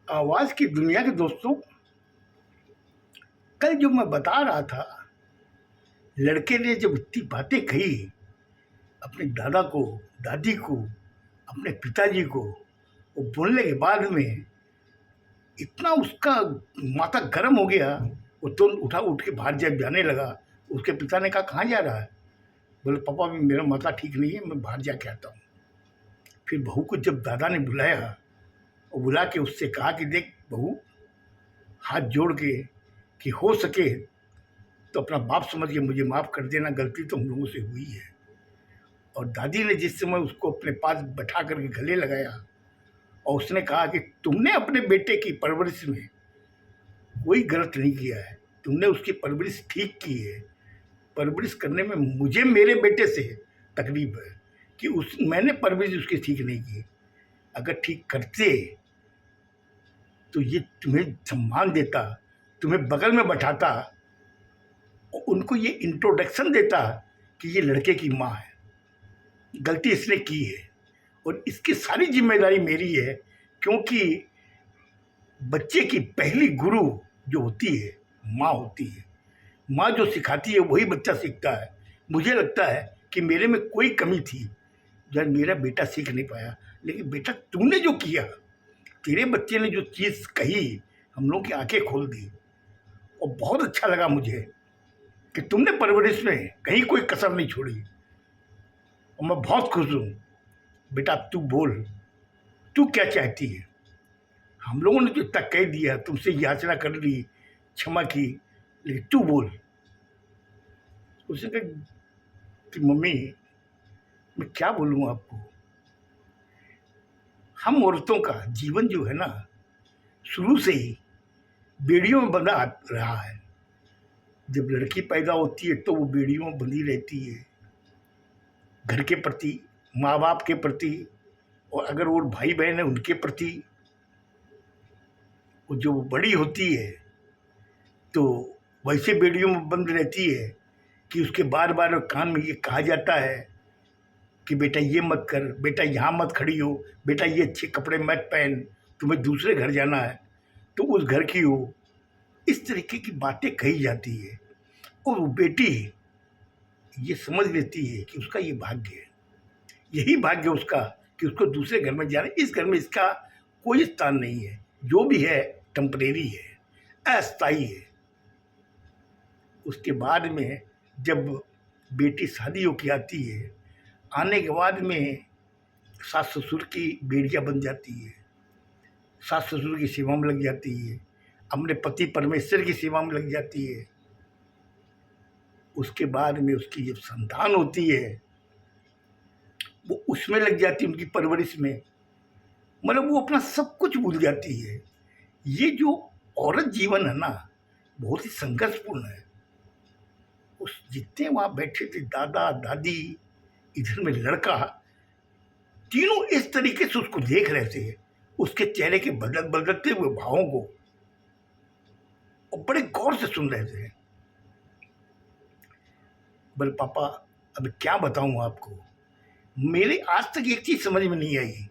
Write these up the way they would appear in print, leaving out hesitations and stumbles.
आवाज़ की दुनिया के दोस्तों, कल जो मैं बता रहा था, लड़के ने जब इतनी बातें कही अपने दादा को, दादी को, अपने पिताजी को, वो बोलने के बाद में इतना उसका माथा गर्म हो गया। वो तुरंत उठ के बाहर जब जाने लगा, उसके पिता ने कहा कहाँ जा रहा है? बोले पापा मेरा माथा ठीक नहीं है, मैं बाहर जाके आता हूँ। फिर बहू को जब दादा ने बुलाया, वो बुला के उससे कहा कि देख बहू, हाथ जोड़ के कि हो सके तो अपना बाप समझ के मुझे माफ़ कर देना, गलती तो हम लोगों से हुई है। और दादी ने जिस समय उसको अपने पास बैठा करके गले लगाया और उसने कहा कि तुमने अपने बेटे की परवरिश में कोई गलत नहीं किया है, तुमने उसकी परवरिश ठीक की है। परवरिश करने में मुझे मेरे बेटे से तकलीफ है कि मैंने परवरिश उसकी ठीक नहीं की। अगर ठीक करते तो ये तुम्हें सम्मान देता, तुम्हें बगल में बैठाता और उनको ये इंट्रोडक्शन देता कि ये लड़के की माँ है, गलती इसने की है और इसकी सारी जिम्मेदारी मेरी है, क्योंकि बच्चे की पहली गुरु जो होती है माँ होती है। माँ जो सिखाती है वही बच्चा सीखता है। मुझे लगता है कि मेरे में कोई कमी थी जो मेरा बेटा सीख नहीं पाया, लेकिन बेटा तूने जो किया, तेरे बच्चे ने जो चीज़ कही, हम लोग की आंखें खोल दी और बहुत अच्छा लगा मुझे कि तुमने परवरिश में कहीं कोई कसर नहीं छोड़ी और मैं बहुत खुश हूँ। बेटा तू बोल, तू क्या चाहती है? हम लोगों ने तो इतना कह दिया, तुमसे याचना कर ली, क्षमा की, लेकिन तू बोल। उसने कहा कि मम्मी मैं क्या बोलूँ आपको, हम औरतों का जीवन जो है ना, शुरू से ही बेड़ियों में बंधा रहा है। जब लड़की पैदा होती है तो वो बेड़ियों में बंधी रहती है, घर के प्रति, माँ बाप के प्रति, और अगर वो भाई बहन है उनके प्रति। वो जो बड़ी होती है तो वैसे बेड़ियों में बंद रहती है कि उसके बार बार कान में ये कहा जाता है कि बेटा ये मत कर, बेटा यहाँ मत खड़ी हो, बेटा ये अच्छे कपड़े मत पहन, तुम्हें दूसरे घर जाना है तो उस घर की हो। इस तरीके की बातें कही जाती है और वो बेटी ये समझ लेती है कि उसका ये भाग्य है, यही भाग्य उसका कि उसको दूसरे घर में जाना। इस घर में इसका कोई स्थान नहीं है, जो भी है टेम्परेरी है, अस्थायी है। उसके बाद में जब बेटी शादी होके आती है, आने के बाद में सास ससुर की बेड़िया बन जाती है, सास ससुर की सेवा में लग जाती है, अपने पति परमेश्वर की सेवा में लग जाती है। उसके बाद में उसकी जब संतान होती है वो उसमें लग जाती है, उनकी परवरिश में। मतलब वो अपना सब कुछ भूल जाती है। ये जो औरत जीवन है ना, बहुत ही संघर्षपूर्ण है। उस जितने वहाँ बैठे थे दादा दादी, इधर में लड़का, तीनों इस तरीके से उसको देख रहे थे, उसके चेहरे के बदलते हुए भावों को, और बड़े गौर से सुन रहे थे। बोले पापा अब क्या बताऊं आपको, मेरे आज तक एक चीज समझ में नहीं आई।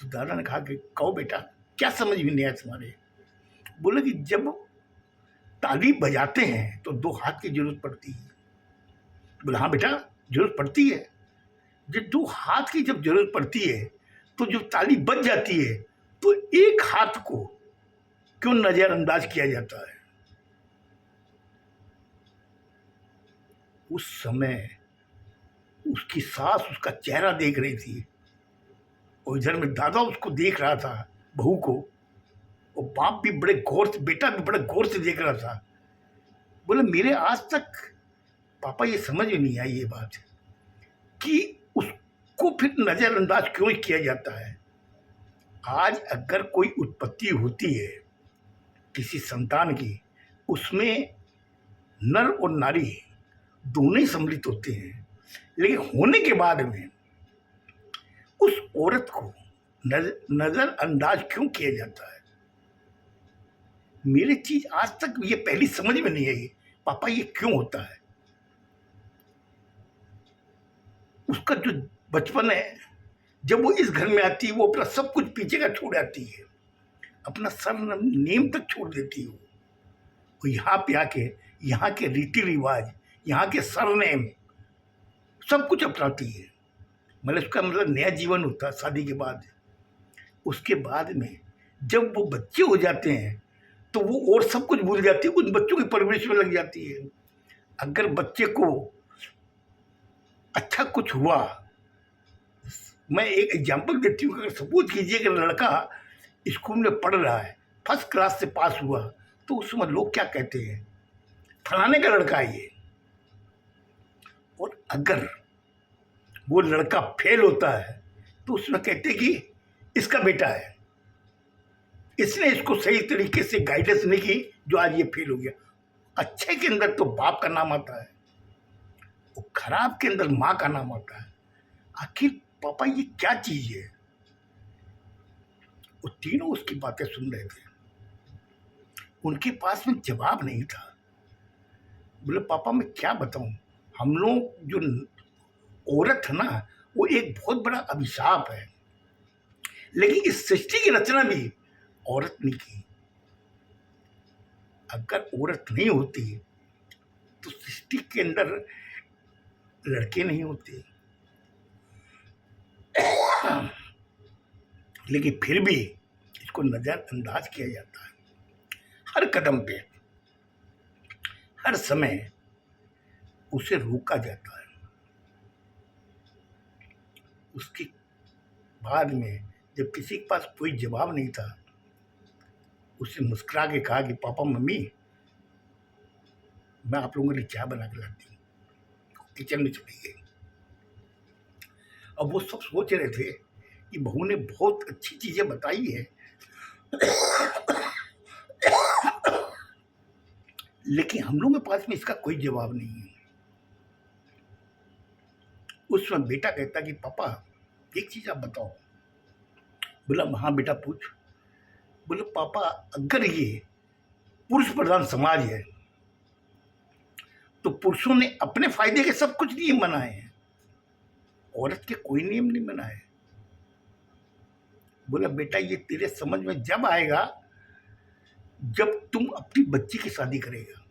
तो दादा ने कहा कि कहो बेटा क्या समझ में नहीं आया तुम्हारे? बोले कि जब ताली बजाते हैं तो दो हाथ की जरूरत पड़ती है। बोले हाँ बेटा जरूरत पड़ती है। जब दो हाथ की जब जरूरत पड़ती है तो जब ताली बज जाती है तो एक हाथ को क्यों नजरअंदाज किया जाता है? उस समय उसकी सास उसका चेहरा देख रही थी और इधर में दादा उसको देख रहा था, बहू को, और बाप भी बड़े गौर से, बेटा भी बड़े गौर से देख रहा था। बोले मेरे आज तक पापा ये समझ में नहीं आई ये बात कि उसको फिर नजरअंदाज क्यों किया जाता है। आज अगर कोई उत्पत्ति होती है किसी संतान की, उसमें नर और नारी दोनों ही सम्मिलित होते हैं, लेकिन होने के बाद में उस औरत को नजरअंदाज क्यों किया जाता है? मेरी चीज आज तक ये पहली समझ में नहीं आई, पापा ये क्यों होता है? उसका जो बचपन है जब वो इस घर में आती है वो अपना सब कुछ पीछे का छोड़ आती है, अपना सर नेम तक छोड़ देती है। वो यहाँ पे आके यहाँ के रीति रिवाज, यहाँ के सरनेम सब कुछ अपनाती है। मतलब उसका मतलब नया जीवन होता है शादी के बाद। उसके बाद में जब वो बच्चे हो जाते हैं तो वो और सब कुछ भूल जाती है, उन बच्चों की परवरिश में लग जाती है। अगर बच्चे को अच्छा कुछ हुआ, मैं एक एग्जांपल देती हूँ, अगर सपोज कीजिए कि लड़का स्कूल में पढ़ रहा है, फर्स्ट क्लास से पास हुआ, तो उस समय लोग क्या कहते हैं, फलाने का लड़का है ये। और अगर वो लड़का फेल होता है तो उसमें कहते हैं कि इसका बेटा है, इसने इसको सही तरीके से गाइडेंस नहीं की जो आज ये फेल हो गया। अच्छे के अंदर तो बाप का नाम आता है, वो खराब के अंदर माँ का नाम आता है। आखिर पापा ये क्या चीज है? वो तीनों उसकी बातें सुन रहे थे, उनके पास में जवाब नहीं था। बोले पापा मैं क्या बताऊं, हम लोग जो औरत है ना वो एक बहुत बड़ा अभिशाप है, लेकिन इस सृष्टि की रचना भी औरत ने की। अगर औरत नहीं होती तो सृष्टि के अंदर लड़के नहीं होते। लेकिन फिर भी इसको नजरअंदाज किया जाता है। हर कदम पे, हर समय उसे रोका जाता है। उसके बाद में जब किसी के पास कोई जवाब नहीं था, उससे मुस्कुरा के कहा कि पापा मम्मी मैं आप लोगों के लिए चाय बना के लाती हूँ। किचन में चली गई। अब वो सब सोच रहे थे कि बहू ने बहुत अच्छी चीजें बताई है, लेकिन हम लोगों के पास में इसका कोई जवाब नहीं है। उस समय बेटा कहता कि पापा एक चीज आप बताओ। बोला हाँ बेटा पूछ। बोले पापा अगर ये पुरुष प्रधान समाज है तो पुरुषों ने अपने फायदे के सब कुछ नियम बनाए हैं, औरत के कोई नियम नहीं बनाए। बोला बेटा ये तेरे समझ में जब आएगा जब तुम अपनी बच्ची की शादी करेगा।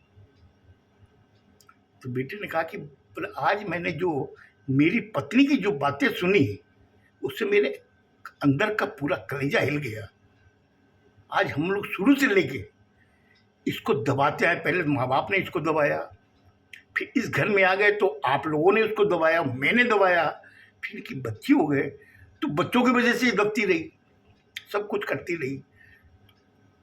तो बेटे ने कहा कि बोले आज मैंने जो मेरी पत्नी की जो बातें सुनी उससे मेरे अंदर का पूरा कलेजा हिल गया। आज हम लोग शुरू से लेके इसको दबाते आए, पहले माँ बाप ने इसको दबाया, फिर इस घर में आ गए तो आप लोगों ने उसको दबाया, मैंने दबाया, फिर इनकी बच्ची हो गए तो बच्चों की वजह से ये दबती रही, सब कुछ करती रही।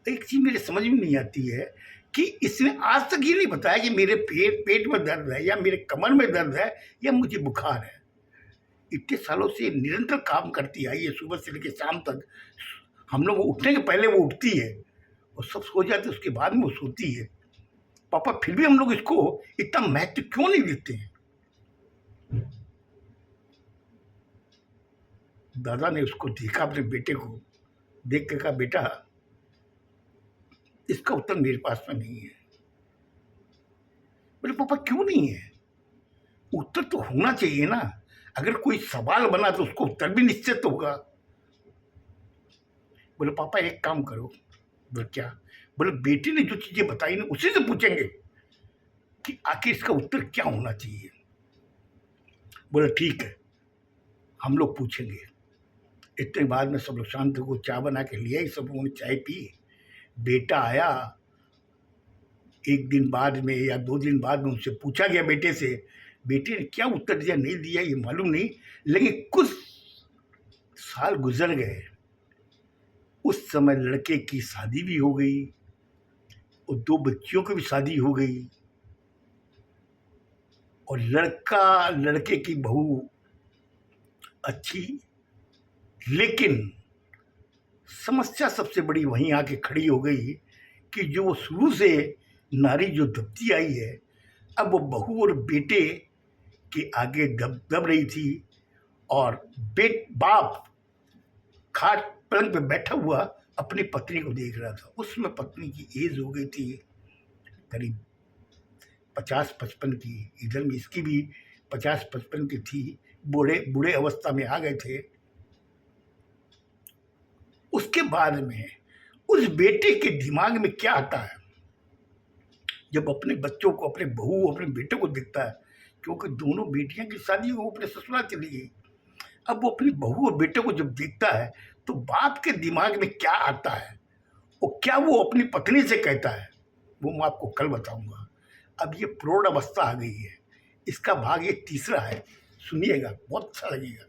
एक चीज मेरे समझ में नहीं आती है कि इसने आज तक ये नहीं बताया कि मेरे पेट में दर्द है या मेरे कमर में दर्द है या मुझे बुखार है। इतने सालों से निरंतर काम करती आई है, सुबह से लेकर शाम तक। हम लोग उठने के पहले वो उठती है और सब सो जाते उसके बाद में वो सोती है। पापा फिर भी हम लोग इसको इतना महत्व क्यों नहीं देते हैं? दादा ने उसको देखा, अपने बेटे को देख के कहा बेटा इसका उत्तर मेरे पास में नहीं है। बोले पापा क्यों नहीं है? उत्तर तो होना चाहिए ना, अगर कोई सवाल बना तो उसको उत्तर भी निश्चित होगा। बोले पापा एक काम करो। बोले क्या? बोले बेटी ने जो चीजें बताई ना उसी से पूछेंगे कि आखिर इसका उत्तर क्या होना चाहिए। बोले ठीक है हम लोग पूछेंगे। इतने बाद में सब लोग शांत को चाय बना के लिया, सब लोगों ने चाय पी। बेटा आया, एक दिन बाद में या 2 दिन बाद में उनसे पूछा गया बेटे से, बेटे ने क्या उत्तर दिया नहीं दिया ये मालूम नहीं, लेकिन कुछ साल गुजर गए। उस समय लड़के की शादी भी हो गई और 2 बच्चियों की भी शादी हो गई और लड़का लड़के की बहू अच्छी, लेकिन समस्या सबसे बड़ी वहीं आके खड़ी हो गई कि जो वो शुरू से नारी जो दबती आई है, अब वो बहू और बेटे के आगे दब रही थी। और बाप खाट पलंग पे बैठा हुआ अपनी पत्नी को देख रहा था। उसमें पत्नी की एज हो गई थी करीब 50-55 की, इधर में इसकी भी 50-55 की थी, बूढ़े अवस्था में आ गए थे। बाद में उस बेटे के दिमाग में क्या आता है जब अपने बच्चों को, अपने बहू, अपने बेटे को देखता है, क्योंकि दोनों बेटियां की शादी वो अपने ससुराल चली गई। अब वो अपनी बहू और बेटे को जब देखता है तो बाप के दिमाग में क्या आता है और क्या वो अपनी पत्नी से कहता है, वो मैं आपको कल बताऊंगा। अब ये प्रौढ़ अवस्था आ गई है, इसका भाग ये तीसरा है, सुनिएगा, बहुत अच्छा लगेगा।